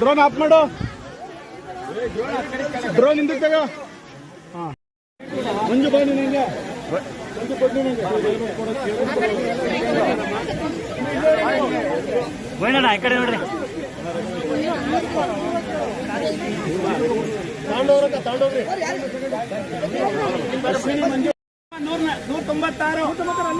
Drone of ಮಾಡು. Drone ಹಿಂದಕ್ಕೆ ಹಾಂ ಮಂಜು ಬನ್ನಿ ನನಗೆ ಮಂಜು ಕೊಡ್ಲಿ ನನಗೆ ಹೋಯ್ನಣ್ಣ ಈ ಕಡೆ ನೋಡ್ರಿ. ತಗೊಂಡೋಗ್ರಿ ಮಂಜು 196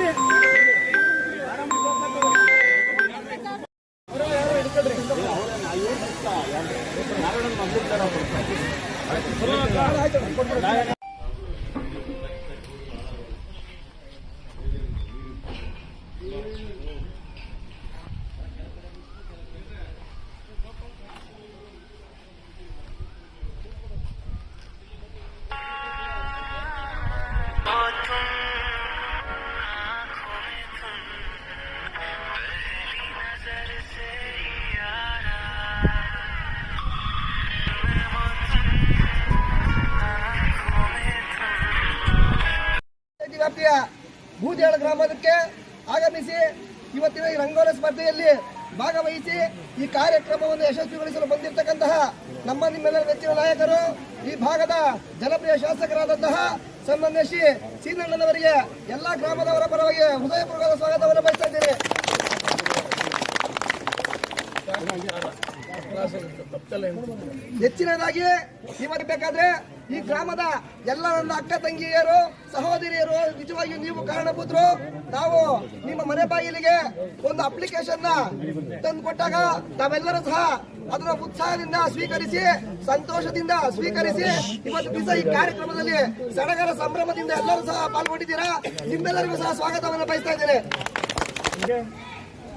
ಅಲ್ಲಿ ವ್ಯಾಪ್ತಿಯ ಬೂದಿಯಾಳ ಗ್ರಾಮಕ್ಕೆ ಆಗಮಿಸಿ ಇವತ್ತಿನ ಈ ರಂಗೋಲಿ ಸ್ಪರ್ಧೆಯಲ್ಲಿ ಭಾಗವಹಿಸಿ ಈ ಕಾರ್ಯಕ್ರಮವನ್ನು ಯಶಸ್ವಿಗೊಳಿಸಲು ಬಂದಿರತಕ್ಕಂತಹ ನಿಮ್ಮೆಲ್ಲರ ನೆಚ್ಚಿನ ನಾಯಕರು, ಈ ಭಾಗದ ಜನಪ್ರಿಯ ಶಾಸಕರಾದಂತಹ ಸನ್ಮಾನ್ಯ ಶ್ರೀ ಸೀನಣ್ಣನವರಿಗೆ ಎಲ್ಲಾ ಗ್ರಾಮದವರ ಪರವಾಗಿ ಹೃದಯಪೂರ್ವಕ ಸ್ವಾಗತವನ್ನು ಬಯಸ್ತಾ ಇದ್ದೇನೆ. ಹೆಚ್ಚಿನದಾಗಿ ಇವತ್ತು ಬೇಕಾದ್ರೆ ಈ ಗ್ರಾಮದ ಎಲ್ಲ ನನ್ನ ಅಕ್ಕ ತಂಗಿಯರು, ಸಹೋದರಿಯರು, ನಿಜವಾಗಿಯೂ ನೀವು ಕಾರಣಭೂತರು. ನಾವು ನಿಮ್ಮ ಮನೆ ಬಾಗಿಲಿಗೆ ಒಂದು ಅಪ್ಲಿಕೇಶನ್ ತಂದು ಕೊಟ್ಟಾಗ ನಾವೆಲ್ಲರೂ ಸಹ ಅದನ್ನ ಉತ್ಸಾಹದಿಂದ ಸ್ವೀಕರಿಸಿ, ಸಂತೋಷದಿಂದ ಸ್ವೀಕರಿಸಿ ಇವತ್ತು ದಿವಸ ಈ ಕಾರ್ಯಕ್ರಮದಲ್ಲಿ ಸಡಗರ ಸಂಭ್ರಮದಿಂದ ಎಲ್ಲರೂ ಸಹ ಪಾಲ್ಗೊಂಡಿದ್ದೀರಾ. ನಿಮ್ಮೆಲ್ಲರಿಗೂ ಸಹ ಸ್ವಾಗತವನ್ನು ಬಯಸ್ತಾ ಇದ್ದೇನೆ.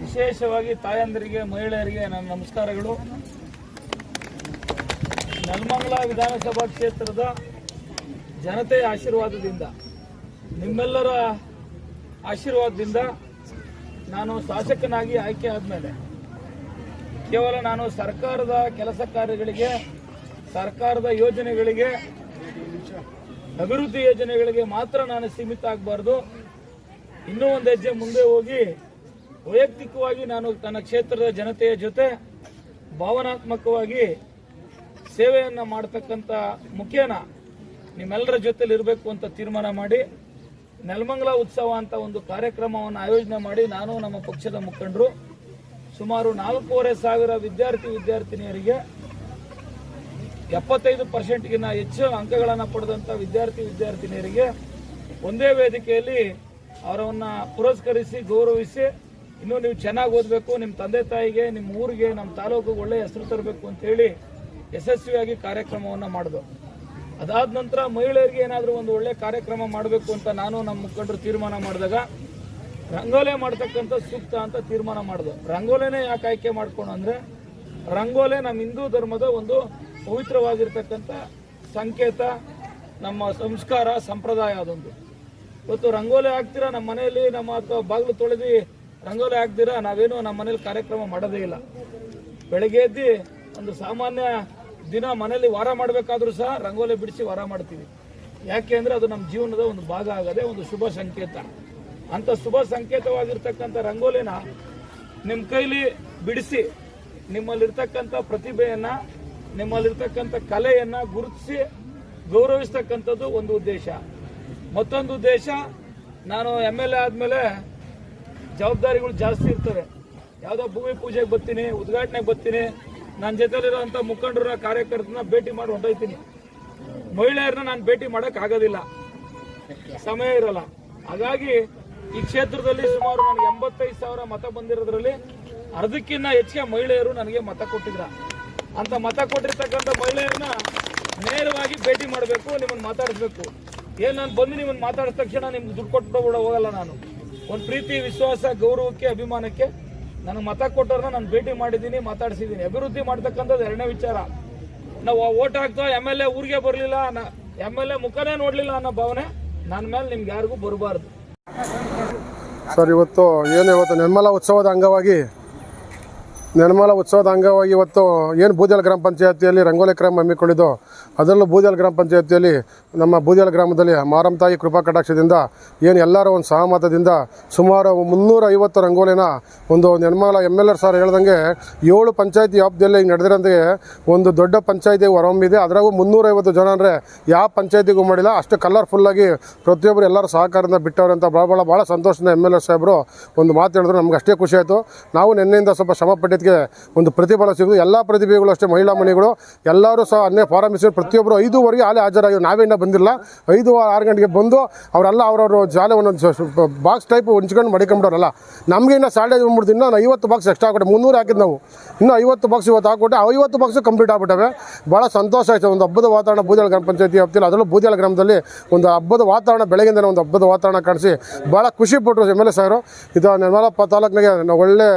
ವಿಶೇಷವಾಗಿ ತಾಯಂದರಿಗೆ, ಮಹಿಳೆಯರಿಗೆ ನನ್ನ ನಮಸ್ಕಾರಗಳು. ನೆಲಮಂಗಲ ವಿಧಾನಸಭಾ ಕ್ಷೇತ್ರದ ಜನತೆಯ ಆಶೀರ್ವಾದದಿಂದ, ನಿಮ್ಮೆಲ್ಲರ ಆಶೀರ್ವಾದದಿಂದ ನಾನು ಶಾಸಕನಾಗಿ ಆಯ್ಕೆ ಆದಮೇಲೆ ಕೇವಲ ನಾನು ಸರ್ಕಾರದ ಕೆಲಸ ಕಾರ್ಯಗಳಿಗೆ, ಸರ್ಕಾರದ ಯೋಜನೆಗಳಿಗೆ, ಅಭಿವೃದ್ಧಿ ಯೋಜನೆಗಳಿಗೆ ಮಾತ್ರ ನಾನು ಸೀಮಿತ ಆಗಬಾರ್ದು. ಇನ್ನೂ ಒಂದು ಹೆಜ್ಜೆ ಮುಂದೆ ಹೋಗಿ ವೈಯಕ್ತಿಕವಾಗಿ ನಾನು ನನ್ನ ಕ್ಷೇತ್ರದ ಜನತೆಯ ಜೊತೆ ಭಾವನಾತ್ಮಕವಾಗಿ ಸೇವೆಯನ್ನು ಮಾಡತಕ್ಕಂಥ ಮುಖೇನ ನಿಮ್ಮೆಲ್ಲರ ಜೊತೆಲಿ ಇರಬೇಕು ಅಂತ ತೀರ್ಮಾನ ಮಾಡಿ ನೆಲಮಂಗಲ ಉತ್ಸವ ಅಂತ ಒಂದು ಕಾರ್ಯಕ್ರಮವನ್ನು ಆಯೋಜನೆ ಮಾಡಿ ನಾನು, ನಮ್ಮ ಪಕ್ಷದ ಮುಖಂಡರು, ಸುಮಾರು 4,500 ವಿದ್ಯಾರ್ಥಿನಿಯರಿಗೆ 75%ಗಿಂತ ಹೆಚ್ಚು ಅಂಕಗಳನ್ನು ಪಡೆದಂಥ ವಿದ್ಯಾರ್ಥಿನಿಯರಿಗೆ ಒಂದೇ ವೇದಿಕೆಯಲ್ಲಿ ಅವರನ್ನು ಪುರಸ್ಕರಿಸಿ ಗೌರವಿಸಿ, ಇನ್ನೂ ನೀವು ಚೆನ್ನಾಗಿ ಓದಬೇಕು, ನಿಮ್ಮ ತಂದೆ ತಾಯಿಗೆ, ನಿಮ್ಮ ಊರಿಗೆ, ನಮ್ಮ ತಾಲೂಕಿಗೆ ಒಳ್ಳೆಯ ಹೆಸರು ತರಬೇಕು ಅಂತ ಹೇಳಿ ಯಶಸ್ವಿಯಾಗಿ ಕಾರ್ಯಕ್ರಮವನ್ನು ಮಾಡಿದ್ರು. ಅದಾದ ನಂತರ ಮಹಿಳೆಯರಿಗೆ ಏನಾದರೂ ಒಂದು ಒಳ್ಳೆ ಕಾರ್ಯಕ್ರಮ ಮಾಡಬೇಕು ಅಂತ ನಾನು, ನಮ್ಮ ಮುಖಂಡರು ತೀರ್ಮಾನ ಮಾಡಿದಾಗ ರಂಗೋಲೆ ಮಾಡ್ತಕ್ಕಂಥ ಸೂಕ್ತ ಅಂತ ತೀರ್ಮಾನ ಮಾಡಿದ್ರು. ರಂಗೋಲಿನೇ ಯಾಕೆ ಆಯ್ಕೆ ಮಾಡ್ಕೊಂಡು ಅಂದರೆ, ರಂಗೋಲೆ ನಮ್ಮ ಹಿಂದೂ ಧರ್ಮದ ಒಂದು ಪವಿತ್ರವಾಗಿರ್ತಕ್ಕಂಥ ಸಂಕೇತ, ನಮ್ಮ ಸಂಸ್ಕಾರ, ಸಂಪ್ರದಾಯ ಅದೊಂದು. ಇವತ್ತು ರಂಗೋಲಿ ಹಾಕ್ತೀರಾ ನಮ್ಮ ಮನೆಯಲ್ಲಿ, ನಮ್ಮ ಅಥವಾ ಬಾಗಿಲು ತೊಳೆದು ರಂಗೋಲಿ ಹಾಕ್ದಿರಾ ನಾವೇನು ನಮ್ಮ ಮನೇಲಿ ಕಾರ್ಯಕ್ರಮ ಮಾಡೋದೇ ಇಲ್ಲ. ಬೆಳಗ್ಗೆ ಎದ್ದು ಒಂದು ಸಾಮಾನ್ಯ ದಿನ ಮನೇಲಿ ವಾರ ಮಾಡಬೇಕಾದ್ರೂ ಸಹ ರಂಗೋಲಿ ಬಿಡಿಸಿ ವಾರ ಮಾಡ್ತೀವಿ. ಯಾಕೆ ಅಂದರೆ ಅದು ನಮ್ಮ ಜೀವನದ ಒಂದು ಭಾಗ ಆಗದೆ ಒಂದು ಶುಭ ಸಂಕೇತ. ಅಂಥ ಶುಭ ಸಂಕೇತವಾಗಿರ್ತಕ್ಕಂಥ ರಂಗೋಲಿನ ನಿಮ್ಮ ಕೈಲಿ ಬಿಡಿಸಿ ನಿಮ್ಮಲ್ಲಿರ್ತಕ್ಕಂಥ ಪ್ರತಿಭೆಯನ್ನು, ನಿಮ್ಮಲ್ಲಿರ್ತಕ್ಕಂಥ ಕಲೆಯನ್ನು ಗುರುತಿಸಿ ಗೌರವಿಸ್ತಕ್ಕಂಥದ್ದು ಒಂದು ಉದ್ದೇಶ. ಮತ್ತೊಂದು ಉದ್ದೇಶ, ನಾನು MLA ಆದಮೇಲೆ ಜವಾಬ್ದಾರಿಗಳು ಜಾಸ್ತಿ ಇರ್ತವೆ. ಯಾವುದೋ ಭೂಮಿ ಪೂಜೆಗೆ ಬರ್ತೀನಿ, ಉದ್ಘಾಟನೆಗೆ ಬರ್ತೀನಿ, ನನ್ನ ಜೊತೆಲಿರುವಂಥ ಮುಖಂಡರನ್ನ, ಕಾರ್ಯಕರ್ತರನ್ನ ಭೇಟಿ ಮಾಡಿ ಹೊಂಟೋಯ್ತೀನಿ. ಮಹಿಳೆಯರನ್ನ ನಾನು ಭೇಟಿ ಮಾಡೋಕ್ಕಾಗೋದಿಲ್ಲ, ಸಮಯ ಇರಲ್ಲ. ಹಾಗಾಗಿ ಈ ಕ್ಷೇತ್ರದಲ್ಲಿ ಸುಮಾರು ನನಗೆ 85,000 ಮತ ಬಂದಿರೋದ್ರಲ್ಲಿ ಅರ್ಧಕ್ಕಿಂತ ಹೆಚ್ಚಿಗೆ ಮಹಿಳೆಯರು ನನಗೆ ಮತ ಕೊಟ್ಟಿದ್ರ. ಅಂತ ಮತ ಕೊಟ್ಟಿರ್ತಕ್ಕಂಥ ಮಹಿಳೆಯರನ್ನ ನೇರವಾಗಿ ಭೇಟಿ ಮಾಡಬೇಕು, ನಿಮ್ಮನ್ನು ಮಾತಾಡಿಸ್ಬೇಕು. ಏನು ನಾನು ಬಂದು ನಿಮ್ಮನ್ನು ಮಾತಾಡಿದ ತಕ್ಷಣ ನಿಮ್ಗೆ ದುಡ್ಡು ಕೊಟ್ಟು ಹೋಗಲ್ಲ. ನಾನು ಒಂದು ಪ್ರೀತಿ, ವಿಶ್ವಾಸ, ಗೌರವಕ್ಕೆ, ಅಭಿಮಾನಕ್ಕೆ ನನಗೆ ಮತ ಕೊಟ್ಟವ್ರನ್ನ ನಾನು ಭೇಟಿ ಮಾಡಿದ್ದೀನಿ, ಮಾತಾಡಿಸಿದ್ದೀನಿ. ಅಭಿವೃದ್ಧಿ ಮಾಡ್ತಕ್ಕಂಥದ್ದು ಎರಡನೇ ವಿಚಾರ. ನಾವು ಓಟ್ ಹಾಕ್ತೋ MLA ಊರಿಗೆ ಬರಲಿಲ್ಲ, MLA ಮುಖನೇ ನೋಡಲಿಲ್ಲ ಅನ್ನೋ ಭಾವನೆ ನನ್ನ ಮೇಲೆ ನಿಮ್ಗೆ ಯಾರಿಗೂ ಬರಬಾರ್ದು. ಸರ್, ಇವತ್ತು ನೆಲಮಂಗಲ ಉತ್ಸವದ ಅಂಗವಾಗಿ ನೆಲಮಂಗಲ ಉತ್ಸವದ ಅಂಗವಾಗಿ ಇವತ್ತು ಏನು ಬೂದಿಯಾಳ ಗ್ರಾಮ ಪಂಚಾಯತಿಯಲ್ಲಿ ರಂಗೋಲಿ ಕ್ರಮ ಹಮ್ಮಿಕೊಂಡಿದ್ದು, ಅದರಲ್ಲೂ ಬೂದಿಯಾಳ ಗ್ರಾಮ ಪಂಚಾಯತಿಯಲ್ಲಿ ನಮ್ಮ ಬೂದಿಯಾಳ ಗ್ರಾಮದಲ್ಲಿ ಮಾರಮ್ಮ ತಾಯಿ ಕೃಪಾ ಕಟಾಕ್ಷದಿಂದ ಏನು ಎಲ್ಲರ ಒಂದು ಸಹಮತದಿಂದ ಸುಮಾರು 350 ರಂಗೋಲಿನ ಒಂದು ನೆಲಮಂಗಲ MLR ಸರ್ ಹೇಳ್ದಂಗೆ 7 ಪಂಚಾಯತಿ ವ್ಯಾಪ್ತಿಯಲ್ಲಿ ಈಗ ನಡೆದಿರೋಂಗೆ ಒಂದು ದೊಡ್ಡ ಪಂಚಾಯತಿ ಹೊರಹೊಮ್ಮಿದೆ. ಅದರಾಗೂ 350 ಜನ ಅಂದರೆ ಯಾವ ಪಂಚಾಯತಿಗೂ ಮಾಡಿಲ್ಲ. ಅಷ್ಟು ಕಲರ್ಫುಲ್ಲಾಗಿ ಪ್ರತಿಯೊಬ್ಬರು ಎಲ್ಲರೂ ಸಹಕಾರದಿಂದ ಬಿಟ್ಟವ್ರೆ ಅಂತ ಭಾಳ ಸಂತೋಷದ MLR ಸಾಹೇಬರು ಒಂದು ಮಾತು ಹೇಳಿದ್ರು. ನಮ್ಗೆ ಅಷ್ಟೇ ಖುಷಿ ಆಯಿತು. ನಾವು ನಿನ್ನೆಯಿಂದ ಸ್ವಲ್ಪ ಶ್ರಮ ಪಟ್ಟಿದ್ದಕ್ಕೆ ಒಂದು ಪ್ರತಿಫಲ ಸಿಗೋದು. ಎಲ್ಲ ಪ್ರತಿಭೆಗಳು ಅಷ್ಟೇ, ಮಹಿಳಾ ಮಣಿಗಳು ಎಲ್ಲರೂ ಸಹ ಅನ್ನೇ ಫಾರಮಿಸಿ ಪ್ರತಿಯೊಬ್ಬರು 5:15 ಹಾಲೆ ಹಾಜರಾಗಿ ನಾವೇನ ಬಂದಿಲ್ಲ. 5-6 ಗಂಟೆಗೆ ಬಂದು ಅವರೆಲ್ಲ ಅವ್ರವ್ರ ಜಾಲೆ ಒಂದೊಂದು ಬಾಕ್ಸ್ ಟೈಪ್ ಹೊಂಚ್ಕೊಂಡು ಮಡಿಕೊಂಬಿಡೋರಲ್ಲ. ನಮಗೆ ಇನ್ನು ಸಾಡೆ 3 ದಿನ 50 ಬಾಕ್ಸ್ ಎಕ್ಸ್ಟ್ರಾ ಹಾಕ್ಬಿಟ್ಟೆ. 300 ಹಾಕಿದ್ದು ನಾವು, ಇನ್ನೂ 50 ಬಾಕ್ಸ್ ಇವತ್ತು ಹಾಕ್ಬಿಟ್ಟೆ. 50 ಬಾಕ್ಸ್ ಕಂಪ್ಲೀಟ್ ಆಗ್ಬಿಟ್ಟವೆ. ಭಾಳ ಸಂತೋಷ ಆಯಿತು. ಒಂದು ಹಬ್ಬದ ವಾತಾವರಣ ಬೂದಿಯಾಳ ಗ್ರಾಮ ಪಂಚಾಯತಿ ವ್ಯಾಪ್ತಿಯಲ್ಲಿ, ಅದರಲ್ಲೂ ಬೂದಿಯಾಳ ಗ್ರಾಮದಲ್ಲಿ ಒಂದು ಹಬ್ಬದ ವಾತಾವರಣ, ಬೆಳಗ್ಗೆಯಿಂದ ಒಂದು ಹಬ್ಬದ ವಾತಾವರಣ ಕಾಣಿಸಿ ಭಾಳ ಖುಷಿ ಪಟ್ಟರು MLA ಸಾರು. ಇದು ನೆಲಮಂಗಲ ತಾಲೂಕಿನಾಗೆ ಒಳ್ಳೆ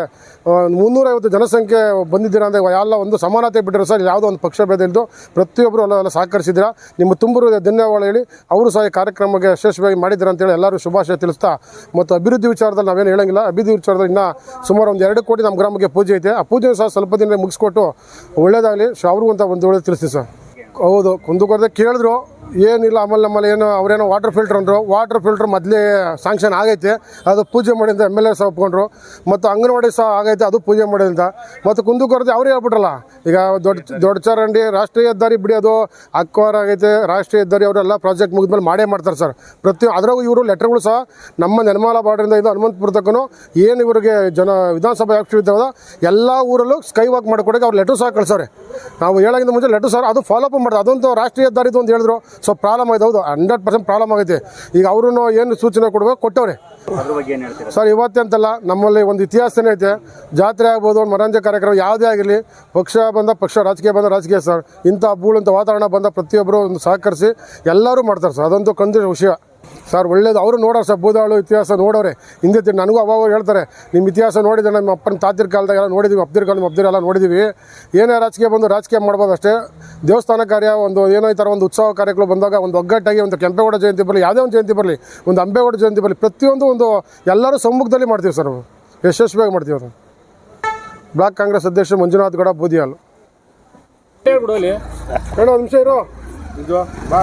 350 ಜನಸಂಖ್ಯೆ ಬಂದಿದ್ದೀರಾ ಅಂದರೆ ಎಲ್ಲ ಒಂದು ಸಮಾನತೆ ಬಿಟ್ಟರು ಸರ್. ಯಾವುದೋ ಒಂದು ಪಕ್ಷ ಭೇದ ಇದ್ದು ಪ್ರತಿಯೊಬ್ಬರು ಎಲ್ಲ ಸಹಕರಿಸಿದ್ದೀರಾ. ನಿಮ್ಮ ತುಂಬರು ಧನ್ಯವಾದ ಹೇಳಿ ಅವರು ಸಹ ಈ ಕಾರ್ಯಕ್ರಮಕ್ಕೆ ಯಶಸ್ವಿಯಾಗಿ ಮಾಡಿದ್ದೀರಾ ಅಂತೇಳಿ ಎಲ್ಲರೂ ಶುಭಾಶಯ ತಿಳಿಸ್ತಾ, ಮತ್ತು ಅಭಿವೃದ್ಧಿ ವಿಚಾರದಲ್ಲಿ ನಾವೇನು ಹೇಳೋಂಗಿಲ್ಲ. ಅಭಿವೃದ್ಧಿ ವಿಚಾರದಲ್ಲಿ ಇನ್ನೂ ಸುಮಾರು ಒಂದು 2 ಕೋಟಿ ನಮ್ಮ ಗ್ರಾಮಕ್ಕೆ ಪೂಜೆ ಐತೆ. ಆ ಪೂಜೆ ಸಹ ಸ್ವಲ್ಪ ದಿನ ಮುಗಿಸ್ಕೊಟ್ಟು ಒಳ್ಳೇದಾಗಲಿ ಅವ್ರಿಗೂ ಅಂತ ಒಂದು ಒಳ್ಳೆ ತಿಳಿಸ್ತೀವಿ ಸರ್. ಹೌದು, ಕುಂದುಕೊರತೆ ಕೇಳಿದ್ರು, ಏನಿಲ್ಲ. ನಮ್ಮಲ್ಲಿ ಏನು ಅವರೇನೋ ವಾಟರ್ ಫಿಲ್ಟ್ರ್ ಅಂದರು. ವಾಟರ್ ಫಿಲ್ಟ್ರ್ ಮೊದಲೇ ಸ್ಯಾಂಕ್ಷನ್ ಆಗೈತೆ, ಅದು ಪೂಜೆ ಮಾಡಿಂದ MLA ಸಹ ಒಪ್ಕೊಂಡ್ರು. ಮತ್ತು ಅಂಗನವಾಡಿ ಸಹ ಆಗೈತೆ, ಅದು ಪೂಜೆ ಮಾಡಿಂದ. ಮತ್ತು ಕುಂದುಕೊರತೆ ಅವರೇ ಹೇಳ್ಬಿಟ್ರಲ್ಲ, ಈಗ ದೊಡ್ಡ ಚರಂಡಿ ರಾಷ್ಟ್ರೀಯ ಹೆದ್ದಾರಿ ಬಿಡಿ, ಅದು ಅಕ್ವಾರ ಆಗೈತೆ. ರಾಷ್ಟ್ರೀಯ ಹೆದ್ದಾರಿ ಅವರೆಲ್ಲ ಪ್ರಾಜೆಕ್ಟ್ ಮುಗಿದ್ಮೇಲೆ ಮಾಡೇ ಮಾಡ್ತಾರೆ ಸರ್. ಅದರಾಗೂ ಇವರು ಲೆಟರ್ಗಳು ಸಹ ನಮ್ಮ ನೆಲಮಂಗಲ ಬಾರ್ಡ್ರಿಂದ ಇದು ಹನುಮಂತಪುರ ತಕ್ಕೂ ಏನು ಇವರಿಗೆ ವಿಧಾನಸಭಾ ವ್ಯಾಪ್ತಿ ಇದ್ದಾವೆ ಎಲ್ಲ ಊರಲ್ಲೂ ಸ್ಕೈ ವಾಕ್ ಮಾಡಿಕೊಡೋಕೆ ಅವ್ರು ಲೆಟ್ರ್ ಸಹ ಕಳ್ಸವ್ರೆ. ನಾವು ಹೇಳೋಕ್ಕಿಂತ ಮುಂಚೆ ಲೆಟ್ರ್ ಸರ್ ಅದು ಫಾಲೋ ಅಪ್ ಮಾಡೋದು. ಅದೊಂದು ರಾಷ್ಟ್ರೀಯ ಹೆದ್ದಾರಿದು ಅಂತ ಹೇಳಿದ್ರು. ಸೊ ಪ್ರಾಬ್ಲಮ್ ಆಯ್ತು. ಹೌದು, 100% ಪ್ರಾಬ್ಲಮ್ ಆಗೈತೆ. ಈಗ ಅವರು ಏನು ಸೂಚನೆ ಕೊಡಬೇಕು ಕೊಟ್ಟವ್ರೆ ಸರ್. ಇವತ್ತೇ ಅಂತಲ್ಲ, ನಮ್ಮಲ್ಲಿ ಒಂದು ಇತಿಹಾಸನೇ ಐತೆ. ಜಾತ್ರೆ ಆಗ್ಬೋದು, ಒಂದು ಮನರಂಜನೆ ಕಾರ್ಯಕ್ರಮ ಯಾವುದೇ ಆಗಿರಲಿ, ಪಕ್ಷ ಬಂದ ಪಕ್ಷ, ರಾಜಕೀಯ ಬಂದ ರಾಜಕೀಯ ಸರ್. ಇಂಥ ಬೂಳಂಥ ವಾತಾವರಣ ಬಂದ ಪ್ರತಿಯೊಬ್ಬರು ಒಂದು ಸಹಕರಿಸಿ ಎಲ್ಲರೂ ಮಾಡ್ತಾರೆ ಸರ್. ಅದಂತೂ ಕಂದಿನ ವಿಷಯ ಸರ್. ಒಳ್ಳೇದು. ಅವರು ನೋಡೋರು ಸರ್, ಬೂದಾಳು ಇತಿಹಾಸ ನೋಡೋರೆ. ಹಿಂದೆ ನನಗೂ ಅವಾಗ ಹೇಳ್ತಾರೆ, ನಿಮ್ಮ ಇತಿಹಾಸ ನೋಡಿದ್ರೆ ನಮ್ಮ ಅಪ್ಪನ ತಾತಿರ ಕಾಲದಾಗೆಲ್ಲ ನೋಡಿದ್ದೀವಿ, ಅಬ್ದಿರೆಲ್ಲ ನೋಡಿದ್ದೀವಿ. ಏನೇ ರಾಜಕೀಯ ಬಂದು ರಾಜಕೀಯ ಮಾಡ್ಬೋದು ಅಷ್ಟೇ. ದೇವಸ್ಥಾನ ಕಾರ್ಯ ಒಂದು ಏನೋ ಈ ಥರ ಒಂದು ಉತ್ಸವ ಕಾರ್ಯಗಳು ಬಂದಾಗ ಒಂದು ಒಗ್ಗಟ್ಟಾಗಿ, ಒಂದು ಕೆಂಪೇಗೌಡ ಜಯಂತಿ ಬರಲಿ, ಯಾವುದೇ ಒಂದು ಜಯಂತಿ ಬರಲಿ, ಒಂದು ಅಂಬೇಗೌಡ ಜಯಂತಿ ಬರಲಿ, ಪ್ರತಿಯೊಂದು ಒಂದು ಎಲ್ಲರೂ ಸಮ್ಮುಖದಲ್ಲಿ ಮಾಡ್ತೀವಿ ಸರ್. ಯಶಸ್ವಿಯಾಗಿ ಮಾಡ್ತೀವಿ ಸರ್. ಬ್ಲಾಕ್ ಕಾಂಗ್ರೆಸ್ ಅಧ್ಯಕ್ಷ ಮಂಜುನಾಥ್ ಗೌಡ, ಬೂದಿಯಾಲ್. ಹೇಳೋ ನಿಮಿಷ ಇರೋ ಬಾ.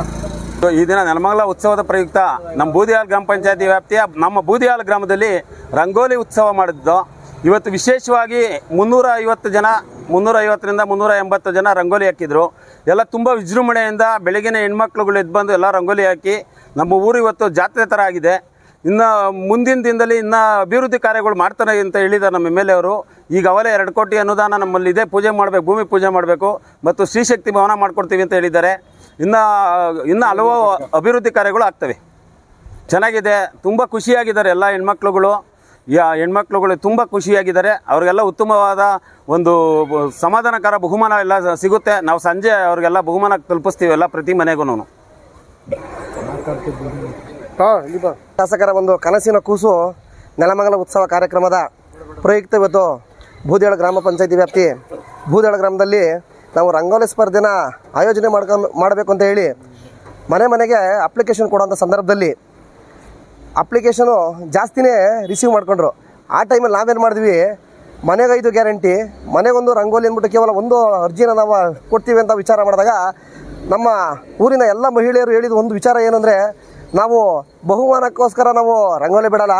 ಈ ದಿನ ನೆಲಮಂಗಲ ಉತ್ಸವದ ಪ್ರಯುಕ್ತ ನಮ್ಮ ಬೂದಿಯಾಳ ಗ್ರಾಮ ಪಂಚಾಯತಿ ವ್ಯಾಪ್ತಿಯ ನಮ್ಮ ಬೂದಿಯಾಳ ಗ್ರಾಮದಲ್ಲಿ ರಂಗೋಲಿ ಉತ್ಸವ ಮಾಡಿದ್ದು. ಇವತ್ತು ವಿಶೇಷವಾಗಿ 350 ಜನ, 350ರಿಂದ 380 ಜನ ರಂಗೋಲಿ ಹಾಕಿದ್ರು. ಎಲ್ಲ ತುಂಬ ವಿಜೃಂಭಣೆಯಿಂದ ಬೆಳಗಿನ ಹೆಣ್ಮಕ್ಳುಗಳು ಎದ್ದು ಬಂದು ಎಲ್ಲ ರಂಗೋಲಿ ಹಾಕಿ ನಮ್ಮ ಊರು ಇವತ್ತು ಜಾತ್ರೆ ಥರ ಆಗಿದೆ. ಇನ್ನು ಮುಂದಿನ ದಿನದಲ್ಲಿ ಇನ್ನೂ ಅಭಿವೃದ್ಧಿ ಕಾರ್ಯಗಳು ಮಾಡ್ತಾರೆ ಅಂತ ಹೇಳಿದ್ದಾರೆ ನಮ್ಮ MLA ಅವರು. ಈಗ ಅವಲೇ 2 ಕೋಟಿ ಅನುದಾನ ನಮ್ಮಲ್ಲಿ ಇದೆ, ಪೂಜೆ ಮಾಡಬೇಕು, ಭೂಮಿ ಪೂಜೆ ಮಾಡಬೇಕು, ಮತ್ತು ಶ್ರೀಶಕ್ತಿ ಭವನ ಮಾಡ್ಕೊಡ್ತೀವಿ ಅಂತ ಹೇಳಿದ್ದಾರೆ. ಇನ್ನು ಹಲವು ಅಭಿವೃದ್ಧಿ ಕಾರ್ಯಗಳು ಆಗ್ತವೆ. ಚೆನ್ನಾಗಿದೆ, ತುಂಬ ಖುಷಿಯಾಗಿದ್ದಾರೆ ಎಲ್ಲ ಹೆಣ್ಮಕ್ಳುಗಳು ತುಂಬ ಖುಷಿಯಾಗಿದ್ದಾರೆ. ಅವರಿಗೆಲ್ಲ ಉತ್ತಮವಾದ ಒಂದು ಸಮಾಧಾನಕರ ಬಹುಮಾನ ಎಲ್ಲ ಸಿಗುತ್ತೆ. ನಾವು ಸಂಜೆ ಅವ್ರಿಗೆಲ್ಲ ಬಹುಮಾನ ತಲುಪಿಸ್ತೀವಿ ಎಲ್ಲ ಪ್ರತಿ ಮನೆಗೂ. ಶಾಸಕರ ಒಂದು ಕನಸಿನ ಕೂಸು ನೆಲಮಂಗಲ ಉತ್ಸವ ಕಾರ್ಯಕ್ರಮದ ಪ್ರಯುಕ್ತ ಇವತ್ತು ಬೂದಿಯಾಳ ಗ್ರಾಮ ಪಂಚಾಯತಿ ವ್ಯಾಪ್ತಿ ಬೂದಿಯಾಳ ಗ್ರಾಮದಲ್ಲಿ ನಾವು ರಂಗೋಲಿ ಸ್ಪರ್ಧೆನ ಆಯೋಜನೆ ಮಾಡಬೇಕು ಅಂತ ಹೇಳಿ ಮನೆಗೆ ಅಪ್ಲಿಕೇಶನ್ ಕೊಡೋಂಥ ಸಂದರ್ಭದಲ್ಲಿ ಅಪ್ಲಿಕೇಶನು ಜಾಸ್ತಿನೇ ರಿಸೀವ್ ಮಾಡ್ಕೊಂಡ್ರು. ಆ ಟೈಮಲ್ಲಿ ನಾವೇನು ಮಾಡಿದ್ವಿ, ಮನೆಗೆ 5 ಗ್ಯಾರಂಟಿ, ಮನೆಗೊಂದು ರಂಗೋಲಿ ಅಂದ್ಬಿಟ್ಟು ಕೇವಲ ಒಂದು ಅರ್ಜಿನ ನಾವು ಕೊಡ್ತೀವಿ ಅಂತ ವಿಚಾರ ಮಾಡಿದಾಗ ನಮ್ಮ ಊರಿನ ಎಲ್ಲ ಮಹಿಳೆಯರು ಹೇಳಿದ ಒಂದು ವಿಚಾರ ಏನಂದರೆ, ನಾವು ಬಹುಮಾನಕ್ಕೋಸ್ಕರ ನಾವು ರಂಗೋಲಿ ಬಿಡಲ್ಲ,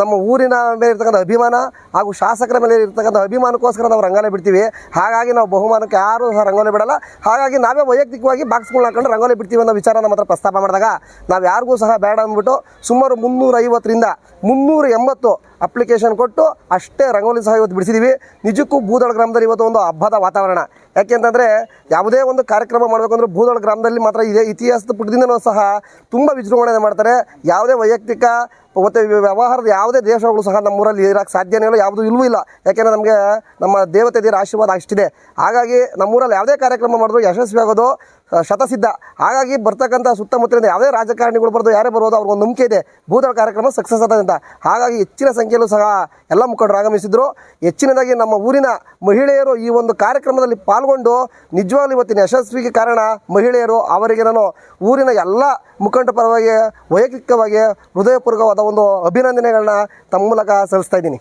ನಮ್ಮ ಊರಿನ ಮೇಲೆ ಇರ್ತಕ್ಕಂಥ ಅಭಿಮಾನ ಹಾಗೂ ಶಾಸಕರ ಮೇಲೆ ಇರ್ತಕ್ಕಂಥ ಅಭಿಮಾನಕ್ಕೋಸ್ಕರ ನಾವು ರಂಗೋಲಿ ಬಿಡ್ತೀವಿ. ಹಾಗಾಗಿ ನಾವು ಬಹುಮಾನಕ್ಕೆ ಯಾರೂ ಸಹ ರಂಗೋಲಿ ಬಿಡಲ್ಲ. ಹಾಗಾಗಿ ನಾವೇ ವೈಯಕ್ತಿಕವಾಗಿ ಬಾಕ್ಸ್ಗಳನ್ನ ಹಾಕೊಂಡು ರಂಗೋಲಿ ಬಿಡ್ತೀವಿ ಅನ್ನೋ ವಿಚಾರ ನಮ್ಮ ಹತ್ರ ಪ್ರಸ್ತಾಪ ಮಾಡಿದಾಗ ನಾವು ಯಾರಿಗೂ ಸಹ ಬೇಡ ಅಂದ್ಬಿಟ್ಟು ಸುಮಾರು 350ರಿಂದ 380 ಅಪ್ಲಿಕೇಶನ್ ಕೊಟ್ಟು ಅಷ್ಟೇ ರಂಗೋಲಿ ಸಹ ಇವತ್ತು ಬಿಡಿಸಿದ್ದೀವಿ. ನಿಜಕ್ಕೂ ಬೂದಾಳ ಗ್ರಾಮದಲ್ಲಿ ಇವತ್ತು ಒಂದು ಹಬ್ಬದ ವಾತಾವರಣ. ಯಾಕೆಂತಂದರೆ ಯಾವುದೇ ಒಂದು ಕಾರ್ಯಕ್ರಮ ಮಾಡಬೇಕಂದ್ರೆ ಬೂದಾಳ ಗ್ರಾಮದಲ್ಲಿ ಮಾತ್ರ ಇದೆ. ಇತಿಹಾಸದ ಪುಟದಿಂದನೂ ಸಹ ತುಂಬ ವಿಜೃಂಭಣೆ ಮಾಡ್ತಾರೆ. ಯಾವುದೇ ವೈಯಕ್ತಿಕ ಮತ್ತು ವ್ಯವಹಾರದ ಯಾವುದೇ ದೇಶಗಳು ಸಹ ನಮ್ಮೂರಲ್ಲಿ ಇರೋಕ್ಕೆ ಸಾಧ್ಯನೇ ಇಲ್ಲ, ಯಾವುದೂ ಇಲ್ಲವೂ ಇಲ್ಲ. ಯಾಕೆಂದರೆ ನಮಗೆ ನಮ್ಮ ದೇವತೆ ದೇವರ ಆಶೀರ್ವಾದ ಅಷ್ಟಿದೆ. ಹಾಗಾಗಿ ನಮ್ಮೂರಲ್ಲಿ ಯಾವುದೇ ಕಾರ್ಯಕ್ರಮ ಮಾಡಿದ್ರು ಯಶಸ್ವಿ ಆಗೋದು ಶತಸಿದ್ಧ. ಹಾಗಾಗಿ ಬರ್ತಕ್ಕಂಥ ಸುತ್ತಮುತ್ತಲಿಂದ ಯಾವುದೇ ರಾಜಕಾರಣಿಗಳು ಬರೋದು, ಯಾರೇ ಬರೋದು, ಅವ್ರಿಗೊಂದು ನಂಬಿಕೆ ಇದೆ ಬೂದಾಳ ಕಾರ್ಯಕ್ರಮ ಸಕ್ಸಸ್ ಆಗಿದೆ ಅಂತ. ಹಾಗಾಗಿ ಹೆಚ್ಚಿನ ಸಂಖ್ಯೆಯಲ್ಲೂ ಸಹ ಎಲ್ಲ ಮುಖಂಡರು ಆಗಮಿಸಿದ್ರು. ಹೆಚ್ಚಿನದಾಗಿ ನಮ್ಮ ಊರಿನ ಮಹಿಳೆಯರು ಈ ಒಂದು ಕಾರ್ಯಕ್ರಮದಲ್ಲಿ ಪಾಲ್ಗೊಂಡು ನಿಜವಾಗ್ಲೂ ಇವತ್ತಿನ ಯಶಸ್ವಿಗೆ ಕಾರಣ ಮಹಿಳೆಯರು. ಅವರಿಗೆ ನಾನು ಊರಿನ ಎಲ್ಲ ಮುಖಂಡರ ಪರವಾಗಿ ವೈಯಕ್ತಿಕವಾಗಿ ಹೃದಯಪೂರ್ವಕವಾದ ಒಂದು ಅಭಿನಂದನೆಗಳನ್ನ ತಮ್ಮ ಮೂಲಕ ಸಲ್ಲಿಸ್ತಾ ಇದ್ದೀನಿ.